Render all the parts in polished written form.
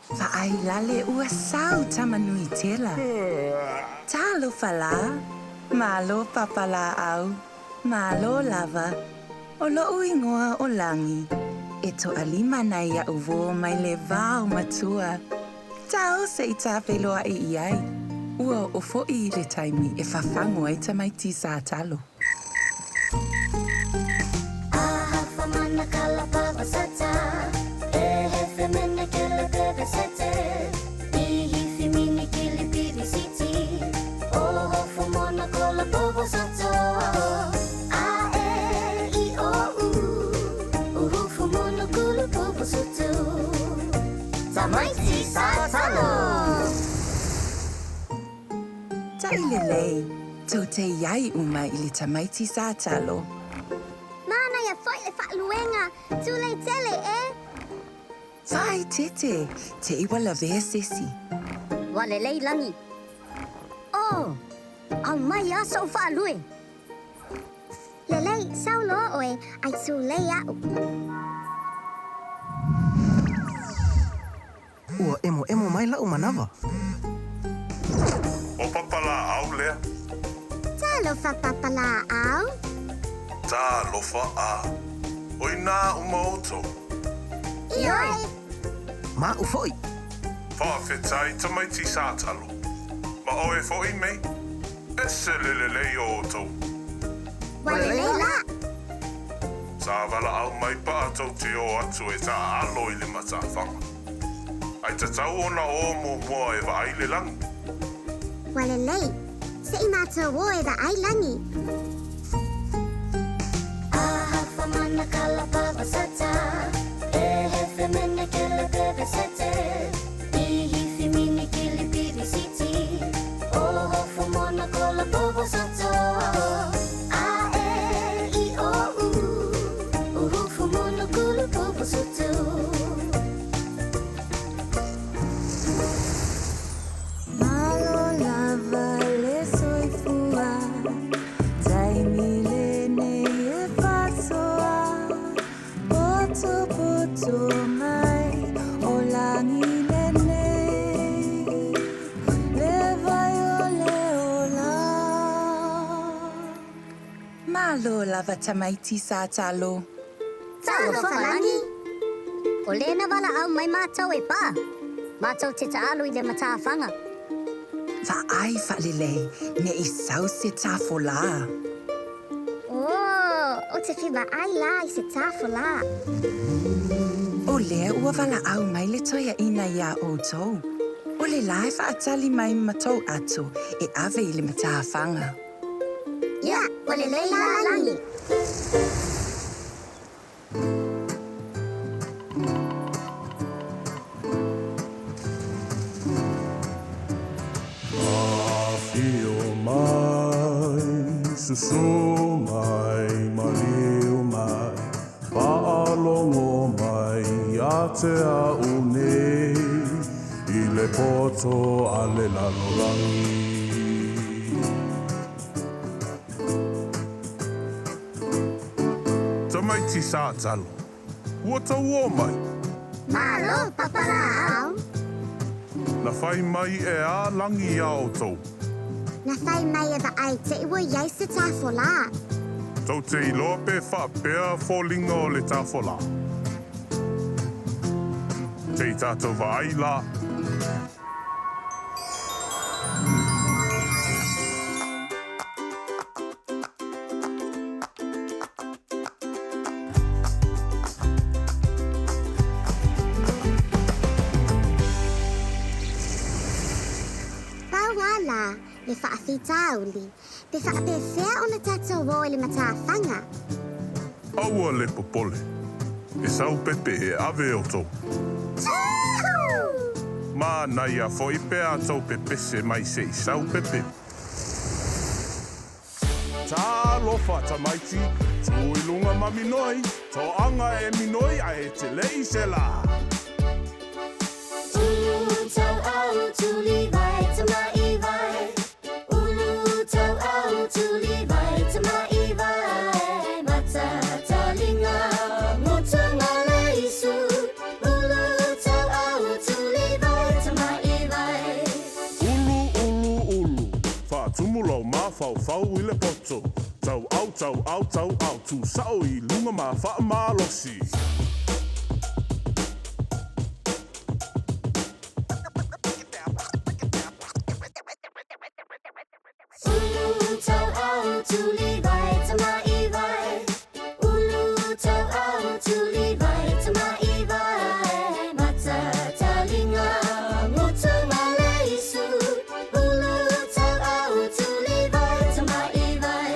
Whaai lale ua sau tamanui tela. Talofa la, malo papala au, malo lava, o lo ingoa o langi. E to alima nei a uvo mai le vau matua. Tau se I tāwheloa I iai. Ua o fo'i le taimi e whawhango ai Tamaiti Ta'alo. Ahafa mana kalapa wasata, e hefe mene kele kebe sete, I hifi mini kili piri siti, o hofu mona kola povo sato. A e I o u, uhufu mona kula povo sutu. Tamaiti Ta'alo. Tailelei, tau te iai uma I le Tamaiti Ta'alo. Mana ya foi le whaaluenga, tule tele Vai tete, te iwa la vea sesi. Wale lei langi. Oh, au mai aso whaalue. Lelei, sau loa oe, ai tu lei au. Ua emo mai lau manawa. O papala au lea. Talofa papala au. Talofa a. Oi nā uma oto. Ioi. Ma ufoi. Whawhetai Tamaiti Ta'alo. Ma oe fo'i mei. E se lelelei o oto. Wale lei la. Sa wala au mai pa atou te o atu e ta alo I le matawhanga. Ai ta tau ona o mua e wa ai le langi. Wale lei. Se I mātua wo e wa ai langi. Ahafa mana kalapa wasata, e hefe mene kele kebe sete, I hifi mini kili piri siti, o hofu mona kola povo sato. A e I o u, uhufu mona kula povo sutu. Malo lava le soifua, taimi le nei e pasoa, poto mai, o langi le nei, le vai o le ola. Malo lava Tamaiti Ta'alo. Talofa langi. O lena wala au mai mātou e pā. Mātou te taalo I le matawhanga. Whaai whalelei, ne I sau se Tāfolā. O te whiwa ai la I se Tāfolā. O lea ua wala au mai le toia ina ia o tou. O le lae whaatali mai matou atu e ave I le matawhanga. Ia, o le leila langi. Awhio mai, susu mai, maliu mai, pa'alongo mai, a te au nei, I le poto a le lalolangi. Tamaiti Ta'alo, ua tau o mai, Malo papala au. na whai mai e a langi a o tau. Na whai mai e wa ai te iwa iai se Tāfolā. Tau te iloa pe whapea fōlinga o le Tāfolā. Te I tātou wa ai la. Pawala, le whaawhitauli. Pe whaapewhea o na tātou wo I le matawhanga. Aua le popole. E sau pepe e ave o tau. Mā nai a fo I pea tau pepe se mai se I sau pepe. Talofa Tamaiti, tui lunga ma minoi, tō anga e minoi a e te lei se la. Ulu tau au tuli vai tamai vai. Ulu tau au tuli vai tamai vai. Mata talinga ngutanga leisu. Ulu tau au tuli fau I le poto. Tau au, tu sao I lunga ma wha malosi. Ulu tau au tuli vai Tamaiti vai. Ulu tau au tuli vai Tamaiti vai. Mata talinga ngutu maleisu. Ulu tau au tuli vai Tamaiti vai.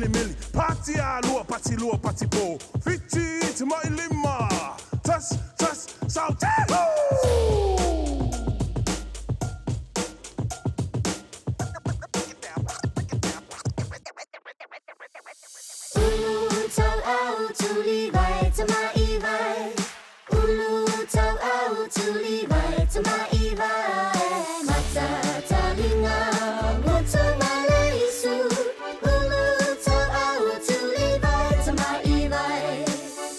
Mili. Pati alua, pati lua, pati po. Fiti Tamaiti lima. Tas, sau tehu. Ulu tau au tuli vai Tamaiti vai. Ulu tau au tuli vai Tamaiti vai. Mata talinga ngutu maleisu. Ulu tau au tuli vai Tamaiti vai.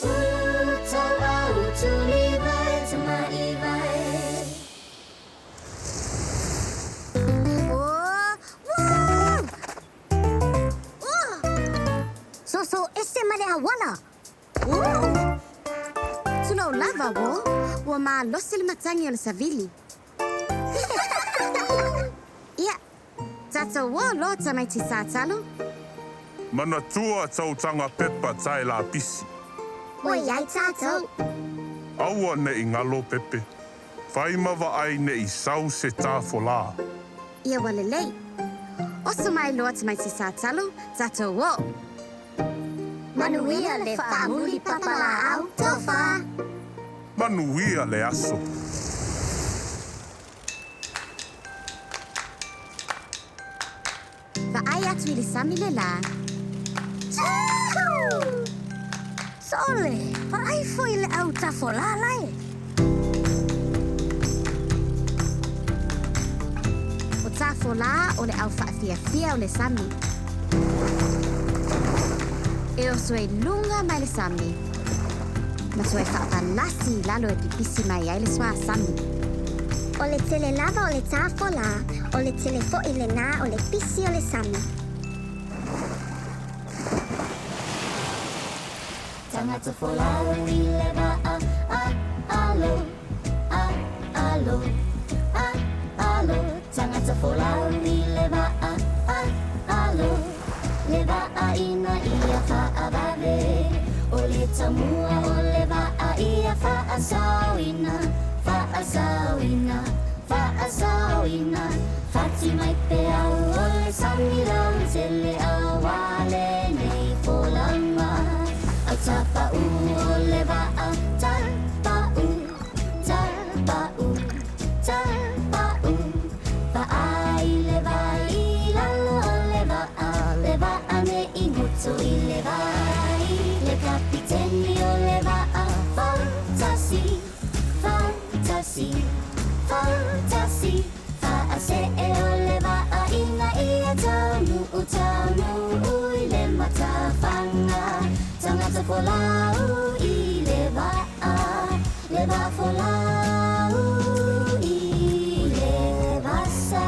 Ulu tau au tuli vai Tamaiti vai. So ese male hawana. Suno lava wo ma losil matangi on savili. Yeah. Tato wo lo Tamaiti Ta'alo. Mana tua tautanga pepa tai la pisi. O yai tato. Aua ne I ngalo pepe. Whai mawa ai ne I sau se Tāfolā. Ia wale lei. Oso mai lo Tamaiti Ta'alo. Tato wo. Manuia le whaamuli papala au tofa. Manuia le aso. Vai atu I le sami le la. Sole, vai foi le au Tāfolā lai. O Tāfolā o le au whaafia o le sami. E o sue lunga mai le sami. Ma sue whaapalasi lalo e pipisi mai ai le swa sami. O le tele lava o le Tāfolā, o le tele fo'i le nā o le pisi o le sami. Tangata folau I le va'a alo. Tangata folau I le va'a alo. Le va'a ina ia whaavave. O le tamua o le va'a ia whaasauina. Fati mai pe au o le samilau tele awale nei folanga. Au tapa'u o le va'a tapa'u. Va'ai le vai lalo o le va'a ne ingutu I le vai. Le kapiteni o le va'a fantasi. Fa'ase e o le va'a ina ia tamu ui le matawhanga. Tangata folau I le va'a folau I le vasa.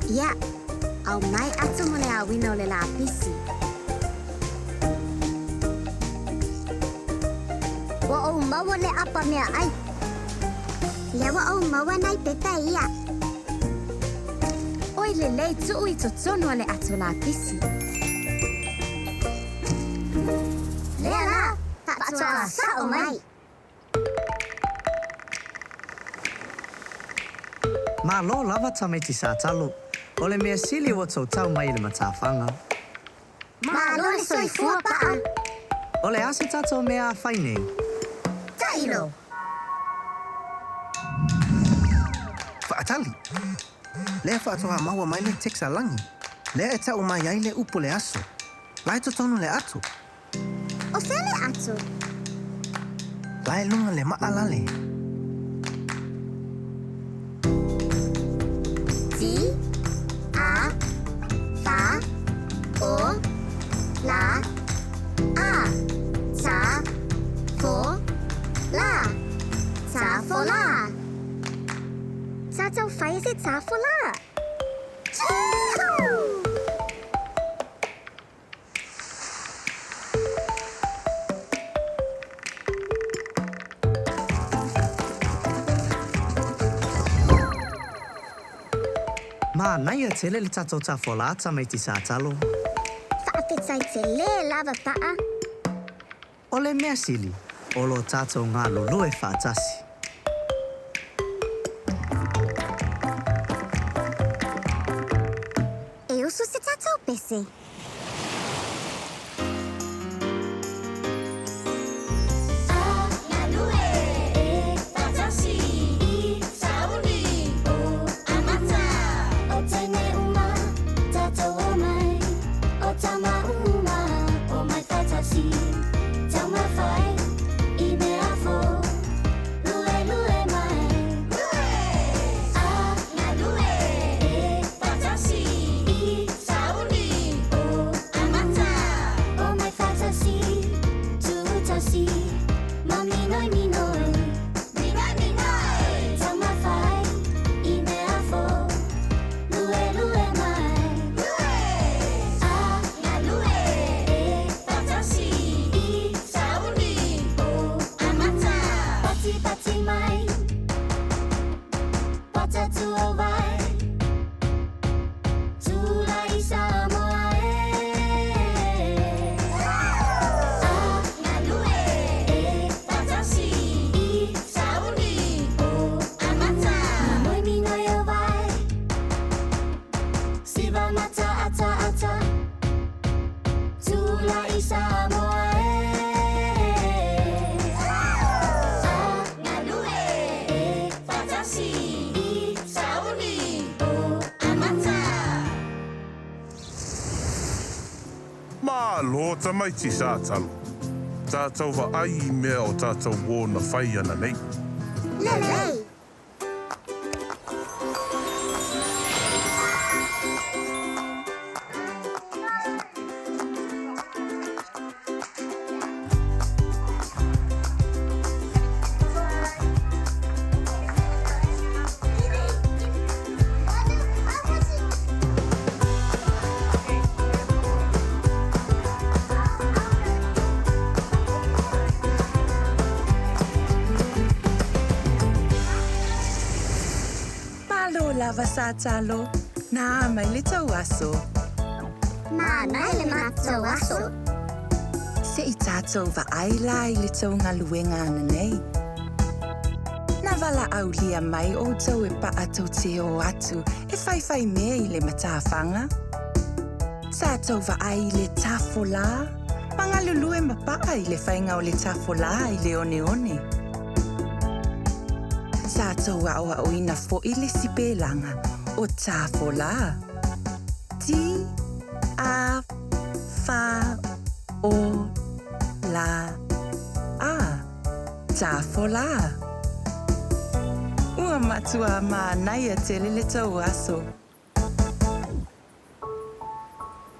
Ia, au mai atu mo le awina o le la pisi. Wa o maua le apa mea ai. Lewa o maua nai pepa ia. Oi le lei tu I totono o le atu la pisi. Lea la, patua sa o mai. Ma lo lava Tamaiti Ta'alo. O le mea sili o tau mai le matawhanga. Ma lo le soifua pa'a. O le ase tato mea whainei. Tailo. Whaatali. Lea whaatoa maua mai le teksa langi. Lea e tau mai ai le upo le aso. Lai totonu le atu. O fele atu. Lai lunga le maalale. Ti, a, fa, o, la, tau whai se Tāfolā. Ma naia tele le tatou Tāfolā Tamaiti Ta'alo. Whaapetsai te le lava paa. O le mea sili, o lo tatou ngā lulue whaatasi. E usu se tatou pese. Lo Tamaiti Ta'alo. Tātou wa ai I mea o tātou wō na whai ana nei. Lelei. Lava sa Talo, na mai le tau aso. Ma nai le mātou aso. Se I tātou wa aila I le tau ngā luenga ana nei. Na wala au lia mai o tau e pa atau te o atu e whai mea I le matāwhanga. Sa tau wa ai le Tāfolā, manga lulue mapaa I le whainga o le Tāfolā I le one. Sa tau a oina fo I le sipelanga o Tāfolā. Ti a fa o la a Tāfolā. Ua matua ma naia tele le tau aso.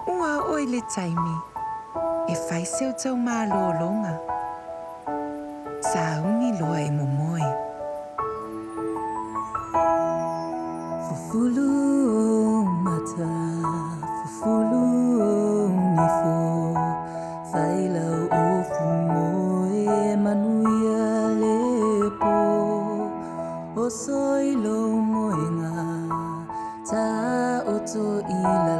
Ua oi le taimi e whai seo tau mā lōlonga. Sa ungi loa e momoe. Fulu o mata, fulu o nifo, whailau o fumo e manuia lepo, o soilo moenga, ta oto I la